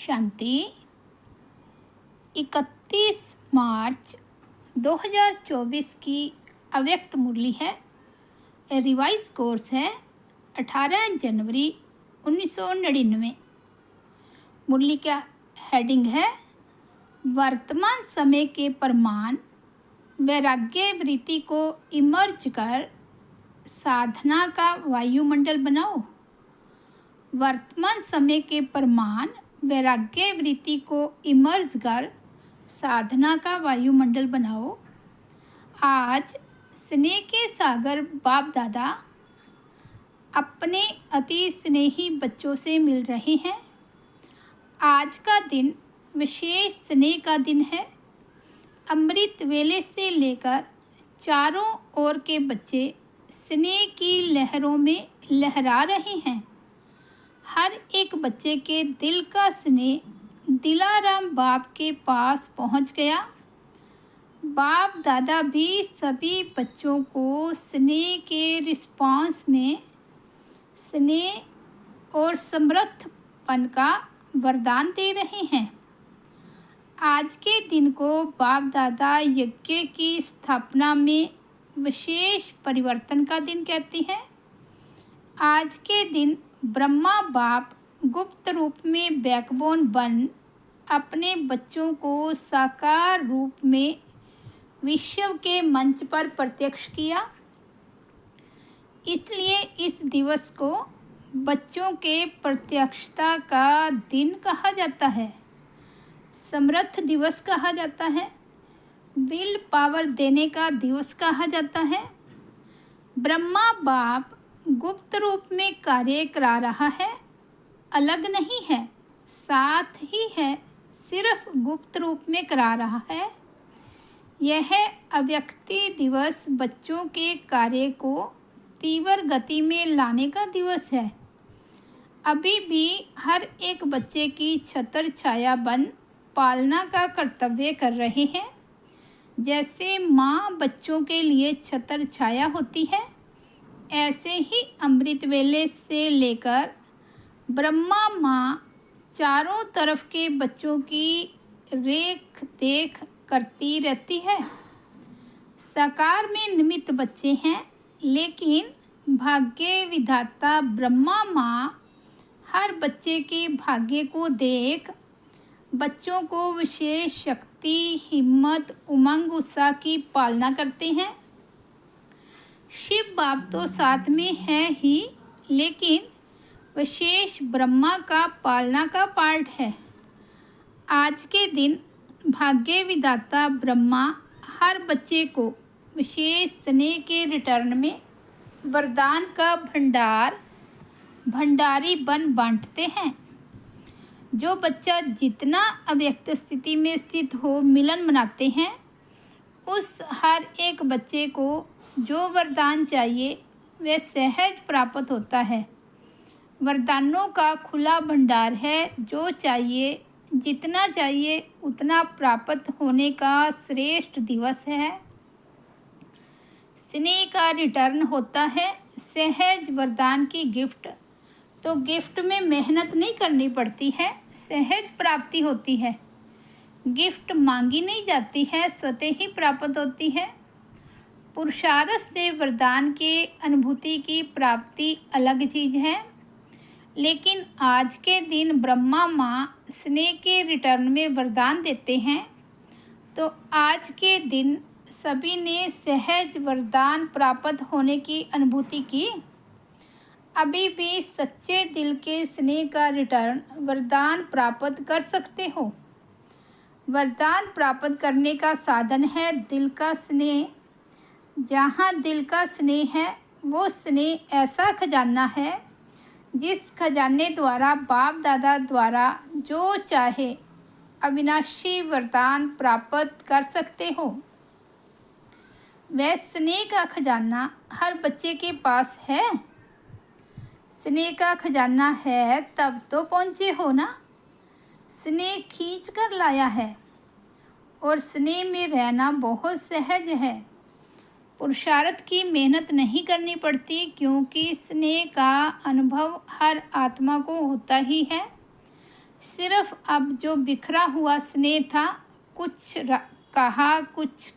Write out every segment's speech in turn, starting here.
शांति। 31 मार्च 2024 की अव्यक्त मुरली है। रिवाइज कोर्स है 18 जनवरी 1999। मुरली का हेडिंग है वर्तमान समय के प्रमाण वैराग्य वृत्ति को इमर्ज कर साधना का वायुमंडल बनाओ। वर्तमान समय के प्रमाण वैराग्य वृत्ति को इमर्ज कर साधना का वायुमंडल बनाओ। आज स्नेह के सागर बाप दादा अपने अति स्नेही बच्चों से मिल रहे हैं। आज का दिन विशेष स्नेह का दिन है। अमृत वेले से लेकर चारों ओर के बच्चे स्नेह की लहरों में लहरा रहे हैं। हर एक बच्चे के दिल का स्नेह दिलाराम बाप के पास पहुंच गया। बाप दादा भी सभी बच्चों को स्नेह के रिस्पांस में स्नेह और समर्थपन का वरदान दे रहे हैं। आज के दिन को बाप दादा यज्ञ की स्थापना में विशेष परिवर्तन का दिन कहते हैं। आज के दिन ब्रह्मा बाप गुप्त रूप में बैकबोन बन अपने बच्चों को साकार रूप में विश्व के मंच पर प्रत्यक्ष किया। इसलिए इस दिवस को बच्चों के प्रत्यक्षता का दिन कहा जाता है, समर्थ दिवस कहा जाता है, विल पावर देने का दिवस कहा जाता है। ब्रह्मा बाप गुप्त रूप में कार्य करा रहा है, अलग नहीं है, साथ ही है, सिर्फ गुप्त रूप में करा रहा है। यह अव्यक्ति दिवस बच्चों के कार्य को तीव्र गति में लाने का दिवस है। अभी भी हर एक बच्चे की छत्र छाया बन पालना का कर्तव्य कर रहे हैं। जैसे माँ बच्चों के लिए छत्र छाया होती है, ऐसे ही अमृत वेले से लेकर ब्रह्मा माँ चारों तरफ के बच्चों की रेख देख करती रहती है। साकार में निमित्त बच्चे हैं, लेकिन भाग्य विधाता ब्रह्मा माँ हर बच्चे के भाग्य को देख बच्चों को विशेष शक्ति, हिम्मत, उमंग, उत्साह की पालना करते हैं। शिव बाप तो साथ में है ही, लेकिन विशेष ब्रह्मा का पालना का पार्ट है। आज के दिन भाग्य विधाता ब्रह्मा हर बच्चे को विशेष स्नेह के रिटर्न में वरदान का भंडारी बन बांटते हैं। जो बच्चा जितना अव्यक्त स्थिति में स्थित हो मिलन मनाते हैं, उस हर एक बच्चे को जो वरदान चाहिए वह सहज प्राप्त होता है। वरदानों का खुला भंडार है। जो चाहिए, जितना चाहिए उतना प्राप्त होने का श्रेष्ठ दिवस है। स्नेह का रिटर्न होता है, सहज वरदान की गिफ्ट। तो गिफ्ट में मेहनत नहीं करनी पड़ती है, सहज प्राप्ति होती है। गिफ्ट मांगी नहीं जाती है, स्वतः ही प्राप्त होती है। पुरुषार्थ से वरदान के अनुभूति की प्राप्ति अलग चीज़ है, लेकिन आज के दिन ब्रह्मा माँ स्नेह के रिटर्न में वरदान देते हैं। तो आज के दिन सभी ने सहज वरदान प्राप्त होने की अनुभूति की। अभी भी सच्चे दिल के स्नेह का रिटर्न वरदान प्राप्त कर सकते हो। वरदान प्राप्त करने का साधन है दिल का स्नेह। जहाँ दिल का स्नेह है, वो स्नेह ऐसा खजाना है जिस खजाने द्वारा बाप दादा द्वारा जो चाहे अविनाशी वरदान प्राप्त कर सकते हो। वह स्नेह का खजाना हर बच्चे के पास है। स्नेह का खजाना है तब तो पहुँचे हो ना। स्नेह खींच कर लाया है और स्नेह में रहना बहुत सहज है। पुरुषार्थ की मेहनत नहीं करनी पड़ती, क्योंकि स्नेह का अनुभव हर आत्मा को होता ही है। सिर्फ अब जो बिखरा हुआ स्नेह था, कहा कुछ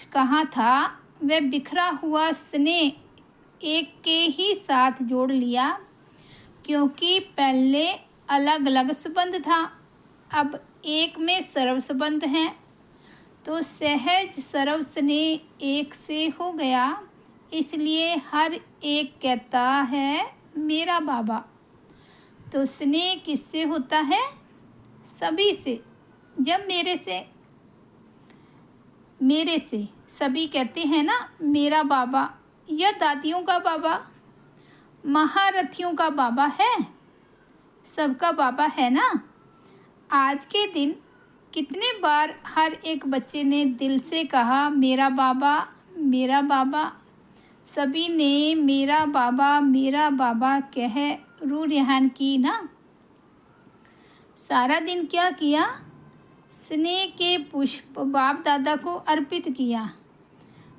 कहा था, वह बिखरा हुआ स्नेह एक के ही साथ जोड़ लिया, क्योंकि पहले अलग अलग संबंध था, अब एक में सर्व संबंध है, तो सहज सर्व स्नेह एक से हो गया। इसलिए हर एक कहता है मेरा बाबा। तो स्नेह किससे होता है? सभी से। जब मेरे से सभी कहते हैं ना मेरा बाबा, या दादियों का बाबा, महारथियों का बाबा है, सबका बाबा है ना। आज के दिन कितने बार हर एक बच्चे ने दिल से कहा मेरा बाबा, मेरा बाबा। सभी ने मेरा बाबा कह रूह रेहान की ना। सारा दिन क्या किया? स्नेह के पुष्प बाप दादा को अर्पित किया।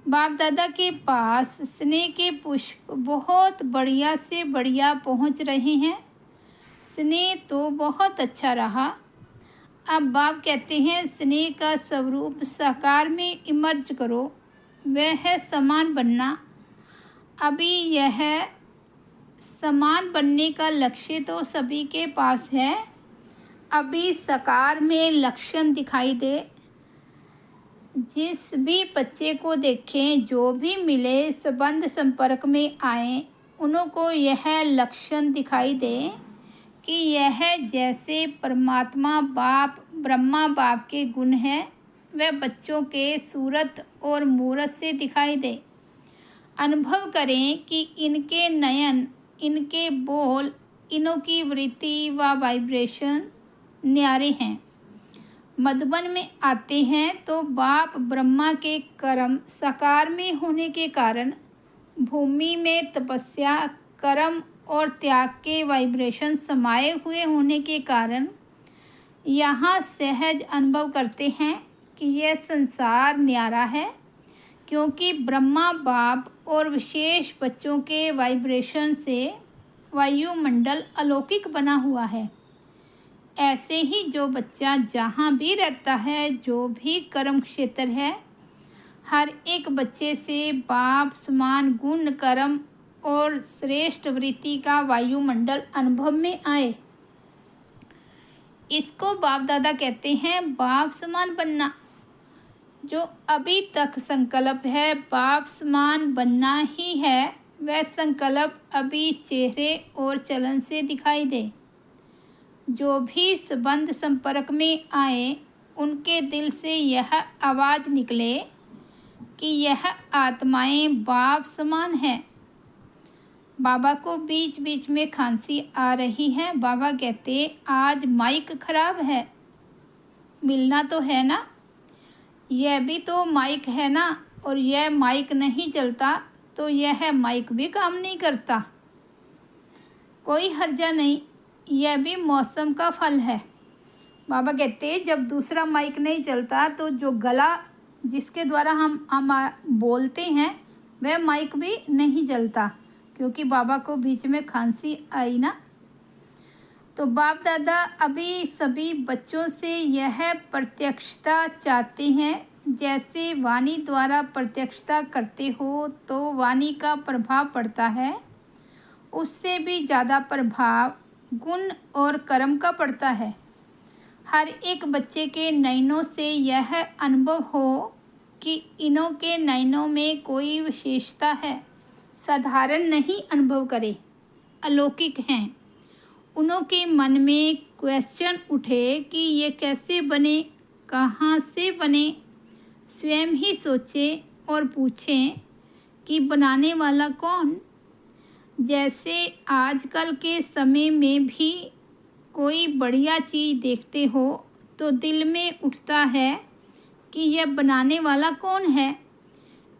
बाप दादा के पास स्नेह के पुष्प बहुत बढ़िया से बढ़िया पहुंच रहे हैं। स्नेह तो बहुत अच्छा रहा। अब बाप कहते हैं स्नेह का स्वरूप साकार में इमर्ज करो, वह है समान बनना। अभी यह समान बनने का लक्ष्य तो सभी के पास है। अभी साकार में लक्षण दिखाई दे। जिस भी बच्चे को देखें, जो भी मिले, संबंध संपर्क में आए, उनको यह लक्षण दिखाई दे कि यह जैसे परमात्मा बाप ब्रह्मा बाप के गुण हैं, वह बच्चों के सूरत और मूरत से दिखाई दे। अनुभव करें कि इनके नयन, इनके बोल, इनों की वृत्ति व वाइब्रेशन न्यारे हैं। मधुबन में आते हैं तो बाप ब्रह्मा के कर्म साकार में होने के कारण, भूमि में तपस्या, कर्म और त्याग के वाइब्रेशन समाये हुए होने के कारण यहाँ सहज अनुभव करते हैं कि यह संसार न्यारा है, क्योंकि ब्रह्मा बाप और विशेष बच्चों के वाइब्रेशन से वायुमंडल अलौकिक बना हुआ है। ऐसे ही जो बच्चा जहाँ भी रहता है, जो भी कर्म क्षेत्र है, हर एक बच्चे से बाप समान गुण, कर्म और श्रेष्ठ वृत्ति का वायुमंडल अनुभव में आए। इसको बाप दादा कहते हैं बाप समान बनना। जो अभी तक संकल्प है बाप समान बनना ही है, वह संकल्प अभी चेहरे और चलन से दिखाई दे। जो भी संबंध संपर्क में आए, उनके दिल से यह आवाज़ निकले कि यह आत्माएं बाप समान हैं। बाबा को बीच बीच में खांसी आ रही है। बाबा कहते आज माइक खराब है, मिलना तो है ना। यह भी तो माइक है ना, और यह माइक नहीं चलता तो यह माइक भी काम नहीं करता। कोई हर्जा नहीं, यह भी मौसम का फल है। बाबा कहते जब दूसरा माइक नहीं चलता तो जो गला जिसके द्वारा हम बोलते हैं, वह माइक भी नहीं चलता, क्योंकि बाबा को बीच में खांसी आई ना। तो बाप दादा अभी सभी बच्चों से यह प्रत्यक्षता चाहते हैं। जैसे वाणी द्वारा प्रत्यक्षता करते हो तो वाणी का प्रभाव पड़ता है, उससे भी ज़्यादा प्रभाव गुण और कर्म का पड़ता है। हर एक बच्चे के नयनों से यह अनुभव हो कि इनों के नयनों में कोई विशेषता है, साधारण नहीं अनुभव करे, अलौकिक हैं। उनों के मन में क्वेश्चन उठे कि ये कैसे बने, कहाँ से बने। स्वयं ही सोचें और पूछें कि बनाने वाला कौन। जैसे आजकल के समय में भी कोई बढ़िया चीज़ देखते हो तो दिल में उठता है कि यह बनाने वाला कौन है।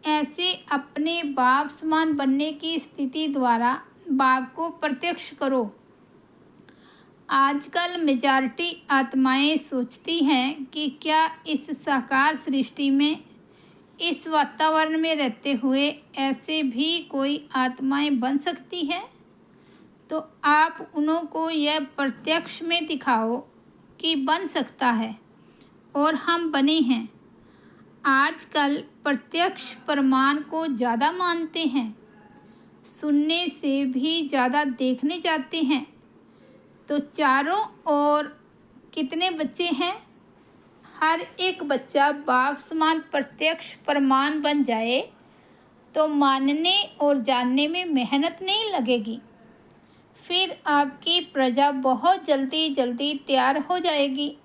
ऐसे अपने बाप समान बनने की स्थिति द्वारा बाप को प्रत्यक्ष करो। आजकल मेजॉरिटी आत्माएं सोचती हैं कि क्या इस साकार सृष्टि में, इस वातावरण में रहते हुए ऐसे भी कोई आत्माएं बन सकती है। तो आप उन्हों को यह प्रत्यक्ष में दिखाओ कि बन सकता है और हम बने हैं। आजकल प्रत्यक्ष प्रमाण को ज़्यादा मानते हैं, सुनने से भी ज़्यादा देखने जाते हैं। तो चारों ओर कितने बच्चे हैं? हर एक बच्चा बाप समान प्रत्यक्ष प्रमाण बन जाए तो मानने और जानने में मेहनत नहीं लगेगी। फिर आपकी प्रजा बहुत जल्दी जल्दी तैयार हो जाएगी।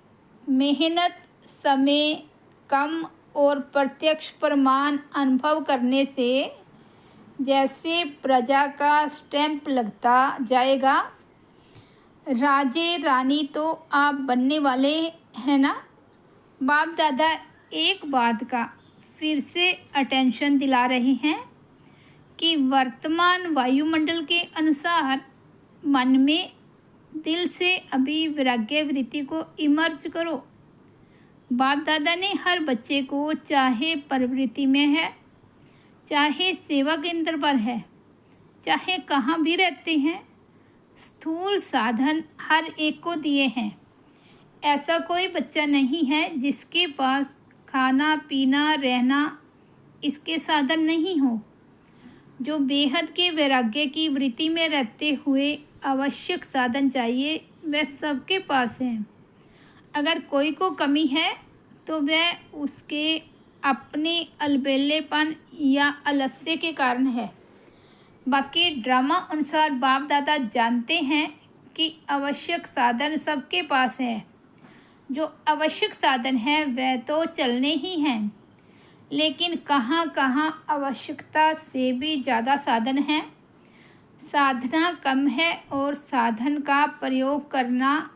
मेहनत, समय कम और प्रत्यक्ष प्रमाण अनुभव करने से जैसे प्रजा का स्टैंप लगता जाएगा। राजे रानी तो आप बनने वाले हैं ना। बाप दादा एक बात का फिर से अटेंशन दिला रहे हैं कि वर्तमान वायुमंडल के अनुसार मन में दिल से अभी वैराग्य वृत्ति को इमर्ज करो। बाप दादा ने हर बच्चे को, चाहे प्रवृत्ति में है, चाहे सेवा केंद्र पर है, चाहे कहाँ भी रहते हैं, स्थूल साधन हर एक को दिए हैं। ऐसा कोई बच्चा नहीं है जिसके पास खाना पीना रहना इसके साधन नहीं हो। जो बेहद के वैराग्य की वृत्ति में रहते हुए आवश्यक साधन चाहिए वह सबके पास है। अगर कोई को कमी है तो वह उसके अपने अलबेलेपन या आलस्य के कारण है। बाकी ड्रामा अनुसार बाप दादा जानते हैं कि आवश्यक साधन सबके पास है। जो आवश्यक साधन है वह तो चलने ही हैं, लेकिन कहाँ कहाँ आवश्यकता से भी ज़्यादा साधन है। साधना कम है और साधन का प्रयोग करना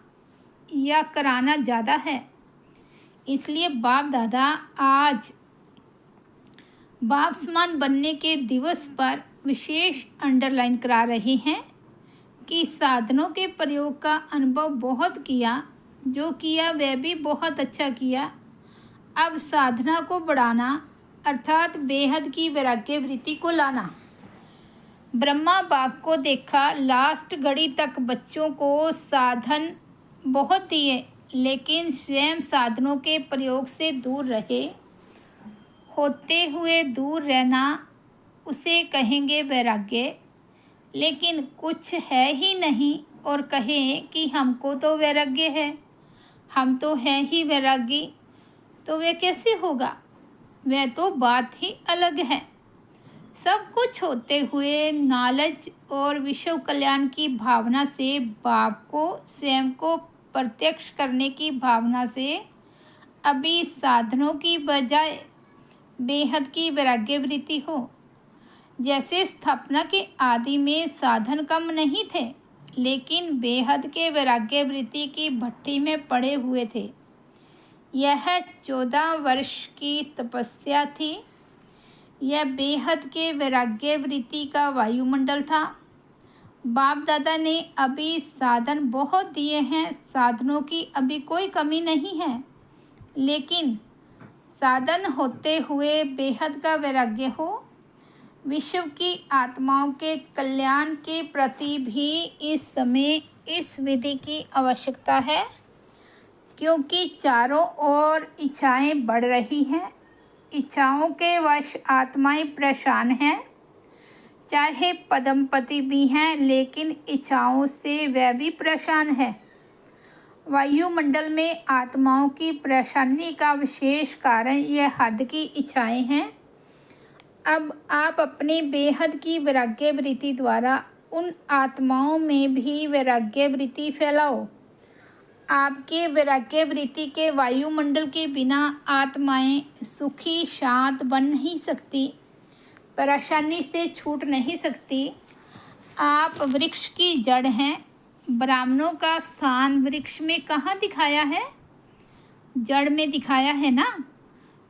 या कराना ज़्यादा है। इसलिए बाप दादा आज बाप समान बनने के दिवस पर विशेष अंडरलाइन करा रहे हैं कि साधनों के प्रयोग का अनुभव बहुत किया, जो किया वह भी बहुत अच्छा किया। अब साधना को बढ़ाना अर्थात बेहद की वैराग्य वृत्ति को लाना। ब्रह्मा बाप को देखा, लास्ट घड़ी तक बच्चों को साधन बहुत दिए, लेकिन स्वयं साधनों के प्रयोग से दूर रहे। होते हुए दूर रहना उसे कहेंगे वैराग्य, लेकिन कुछ है ही नहीं और कहें कि हमको तो वैराग्य है, हम तो हैं ही वैरागी, तो वह कैसे होगा? वह तो बात ही अलग है। सब कुछ होते हुए नॉलेज और विश्व कल्याण की भावना से, बाप को स्वयं को प्रत्यक्ष करने की भावना से अभी साधनों की बजाय बेहद की वैराग्य वृत्ति हो। जैसे स्थापना के आदि में साधन कम नहीं थे, लेकिन बेहद के वैराग्य वृत्ति की भट्टी में पड़े हुए थे। यह 14 वर्ष की तपस्या थी। यह बेहद के वैराग्य वृत्ति का वायुमंडल था। बाप दादा ने अभी साधन बहुत दिए हैं, साधनों की अभी कोई कमी नहीं है, लेकिन साधन होते हुए बेहद का वैराग्य हो। विश्व की आत्माओं के कल्याण के प्रति भी इस समय इस विधि की आवश्यकता है, क्योंकि चारों ओर इच्छाएं बढ़ रही हैं। इच्छाओं के वश आत्माएं परेशान हैं। चाहे पद्मपति भी हैं, लेकिन इच्छाओं से वह भी परेशान है। वायुमंडल में आत्माओं की परेशानी का विशेष कारण यह हद की इच्छाएं हैं। अब आप अपनी बेहद की वैराग्य वृत्ति द्वारा उन आत्माओं में भी वैराग्य वृत्ति फैलाओ। आपके वैराग्य वृत्ति के वायुमंडल के बिना आत्माएं सुखी शांत बन नहीं सकती, परेशानी से छूट नहीं सकती। आप वृक्ष की जड़ हैं। ब्राह्मणों का स्थान वृक्ष में कहाँ दिखाया है? जड़ में दिखाया है ना।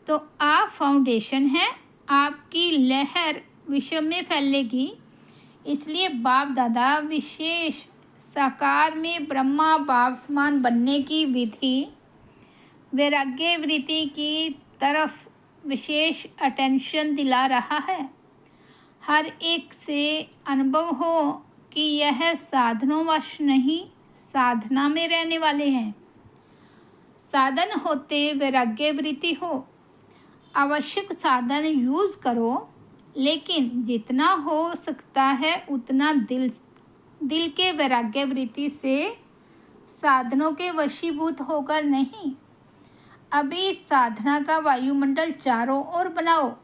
तो आप फाउंडेशन हैं। आपकी लहर विश्व में फैलेगी। इसलिए बाप दादा विशेष साकार में ब्रह्मा बाप समान बनने की विधि वैराग्य वृत्ति की तरफ विशेष अटेंशन दिला रहा है। हर एक से अनुभव हो कि यह साधनों वश नहीं, साधना में रहने वाले हैं। साधन होते वैराग्य वृत्ति हो। आवश्यक साधन यूज़ करो, लेकिन जितना हो सकता है उतना दिल के वैराग्य वृत्ति से, साधनों के वशीभूत होकर नहीं। अभी साधना का वायुमंडल चारों ओर बनाओ।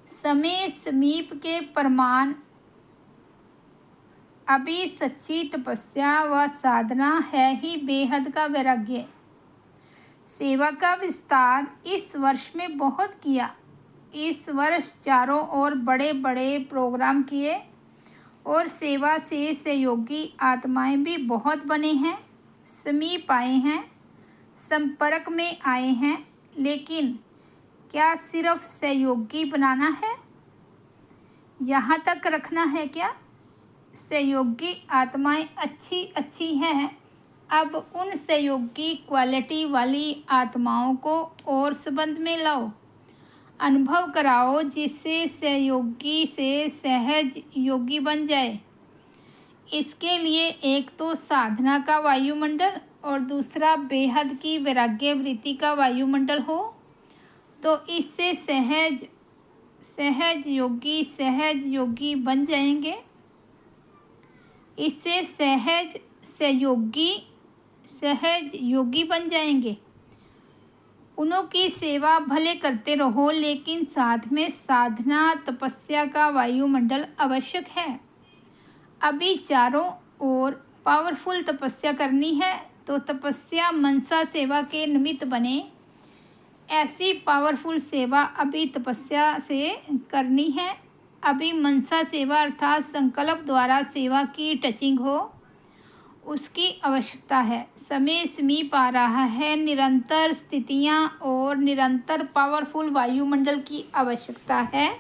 समय समीप के प्रमाण। अभी सच्ची तपस्या व साधना है ही बेहद का वैराग्य। सेवा का विस्तार इस वर्ष में बहुत किया। इस वर्ष चारों ओर बड़े बड़े प्रोग्राम किए और सेवा से सहयोगी आत्माएं भी बहुत बने हैं, समीप आए हैं, संपर्क में आए हैं। लेकिन क्या सिर्फ सहयोगी बनाना है? यहाँ तक रखना है क्या? सहयोगी आत्माएं अच्छी अच्छी हैं। अब उन सहयोगी क्वालिटी वाली आत्माओं को और संबंध में लाओ, अनुभव कराओ, जिससे सहयोगी से सहज योगी बन जाए। इसके लिए एक तो साधना का वायुमंडल और दूसरा बेहद की वैराग्य वृत्ति का वायुमंडल हो, तो इससे सहज योगी बन जाएंगे। इससे सहज योगी बन जाएंगे। उन्हों की सेवा भले करते रहो, लेकिन साथ में साधना तपस्या का वायुमंडल आवश्यक है। अभी चारों ओर पावरफुल तपस्या करनी है, तो तपस्या मनसा सेवा के निमित्त बने। ऐसी पावरफुल सेवा अभी तपस्या से करनी है। अभी मनसा सेवा अर्थात संकल्प द्वारा सेवा की टचिंग हो, उसकी आवश्यकता है। समय समीप आ रहा है। निरंतर स्थितियाँ और निरंतर पावरफुल वायुमंडल की आवश्यकता है।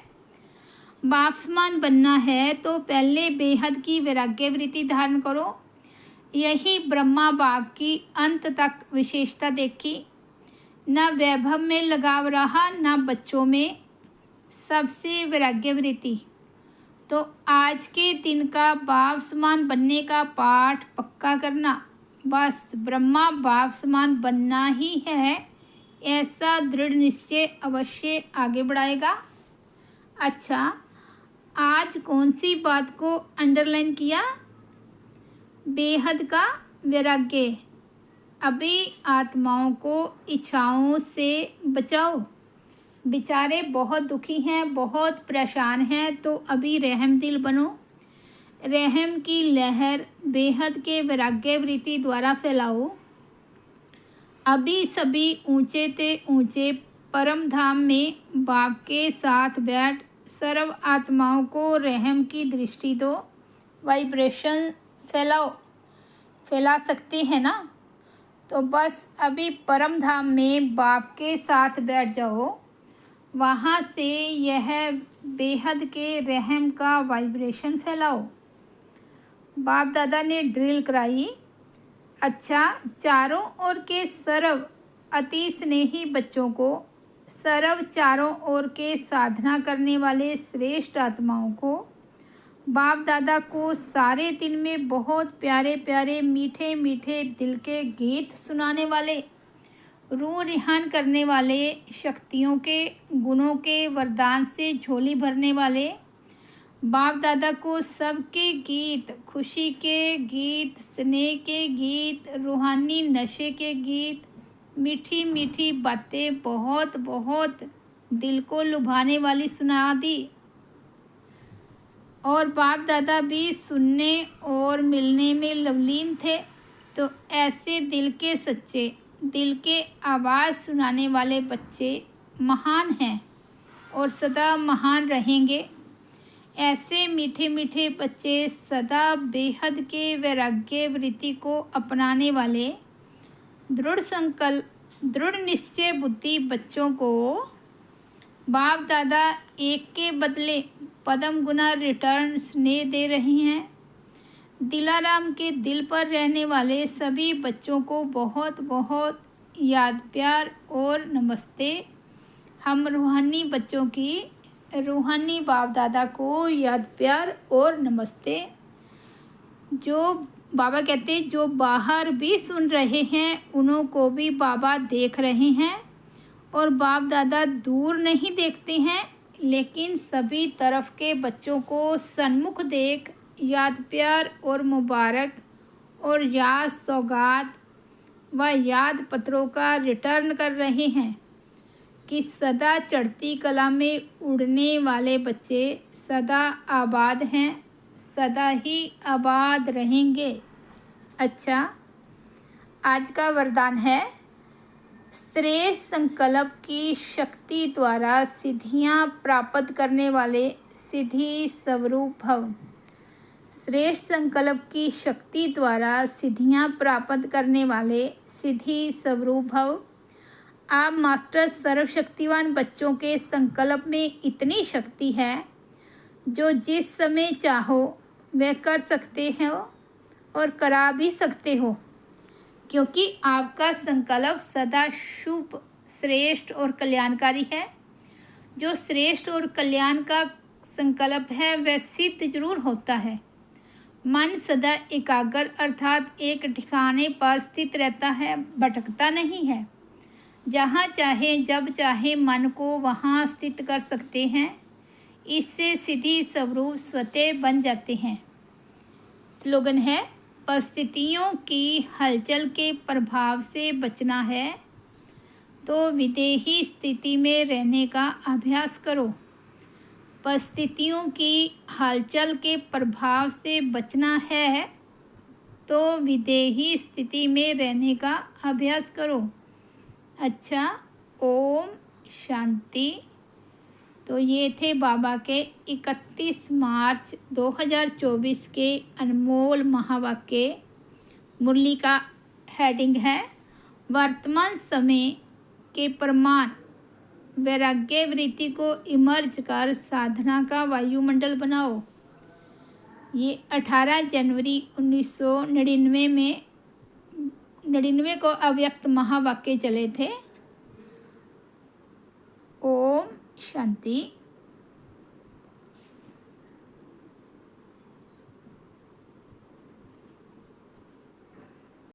बाप समान बनना है तो पहले बेहद की वैराग्य वृत्ति धारण करो। यही ब्रह्मा बाप की अंत तक विशेषता देखी। न वैभव में लगाव रहा, न बच्चों में, सबसे वैराग्य वृत्ति। तो आज के दिन का बाप समान बनने का पाठ पक्का करना। बस ब्रह्मा बाप समान बनना ही है, ऐसा दृढ़ निश्चय अवश्य आगे बढ़ाएगा। अच्छा, आज कौन सी बात को अंडरलाइन किया? बेहद का वैराग्य। अभी आत्माओं को इच्छाओं से बचाओ। बेचारे बहुत दुखी हैं, बहुत परेशान हैं, तो अभी रहम दिल बनो। रहम की लहर बेहद के वैराग्य वृत्ति द्वारा फैलाओ। अभी सभी ऊंचे ते ऊंचे परम धाम में बाप के साथ बैठ सर्व आत्माओं को रहम की दृष्टि दो। वाइब्रेशन फैला सकते हैं ना? तो बस अभी परम धाम में बाप के साथ बैठ जाओ। वहाँ से यह बेहद के रहम का वाइब्रेशन फैलाओ। बाप दादा ने ड्रिल कराई। अच्छा, चारों ओर के सर्व अति स्नेही बच्चों को, सर्व चारों ओर के साधना करने वाले श्रेष्ठ आत्माओं को, बाप दादा को सारे दिन में बहुत प्यारे प्यारे मीठे मीठे दिल के गीत सुनाने वाले, रूह रिहान करने वाले, शक्तियों के गुणों के वरदान से झोली भरने वाले बाप दादा को सबके गीत, खुशी के गीत, स्नेह के गीत, रूहानी नशे के गीत, मीठी मीठी बातें बहुत बहुत दिल को लुभाने वाली सुना दी। और बाप दादा भी सुनने और मिलने में लवलीन थे। तो ऐसे दिल के सच्चे, दिल के आवाज़ सुनाने वाले बच्चे महान हैं और सदा महान रहेंगे। ऐसे मीठे मीठे बच्चे सदा बेहद के वैराग्य वृत्ति को अपनाने वाले दृढ़ संकल्प, दृढ़ निश्चय बुद्धि बच्चों को बाप दादा एक के बदले पदम गुना रिटर्न स्नेह दे रही हैं। दिलाराम के दिल पर रहने वाले सभी बच्चों को बहुत बहुत याद, प्यार और नमस्ते। हम रूहानी बच्चों की रूहानी बाप दादा को याद, प्यार और नमस्ते। जो बाबा कहते हैं जो बाहर भी सुन रहे हैं उन्हों को भी बाबा देख रहे हैं, और बाप दादा दूर नहीं देखते हैं, लेकिन सभी तरफ के बच्चों को सन्मुख देख याद प्यार और मुबारक और याद सौगात व याद पत्रों का रिटर्न कर रहे हैं कि सदा चढ़ती कला में उड़ने वाले बच्चे सदा आबाद हैं, सदा ही आबाद रहेंगे। अच्छा, आज का वरदान है, श्रेष्ठ संकल्प की शक्ति द्वारा सिद्धियां प्राप्त करने वाले सिद्धि स्वरूप भव। श्रेष्ठ संकल्प की शक्ति द्वारा सिद्धियां प्राप्त करने वाले सिद्धि स्वरूप भव। आप मास्टर सर्वशक्तिवान बच्चों के संकल्प में इतनी शक्ति है जो जिस समय चाहो वह कर सकते हो और करा भी सकते हो, क्योंकि आपका संकल्प सदा शुभ, श्रेष्ठ और कल्याणकारी है। जो श्रेष्ठ और कल्याण का संकल्प है वह सिद्ध जरूर होता है। मन सदा एकाग्र अर्थात एक ठिकाने पर स्थित रहता है, भटकता नहीं है। जहाँ चाहे जब चाहे मन को वहाँ स्थित कर सकते हैं। इससे सिद्धि स्वरूप स्वतः बन जाते हैं। स्लोगन है, परिस्थितियों की हलचल के प्रभाव से बचना है तो विदेही स्थिति में रहने का अभ्यास करो। परिस्थितियों की हलचल के प्रभाव से बचना है तो विदेही स्थिति में रहने का अभ्यास करो। अच्छा, ओम शांति। तो ये थे बाबा के 31 मार्च 2024 के अनमोल महावाक्य। मुरली का हेडिंग है, वर्तमान समय के प्रमाण वैराग्य वृत्ति को इमर्ज कर साधना का वायुमंडल बनाओ। ये 18 जनवरी 1999 में 99 को अव्यक्त महावाक्य चले थे। ओम शांति।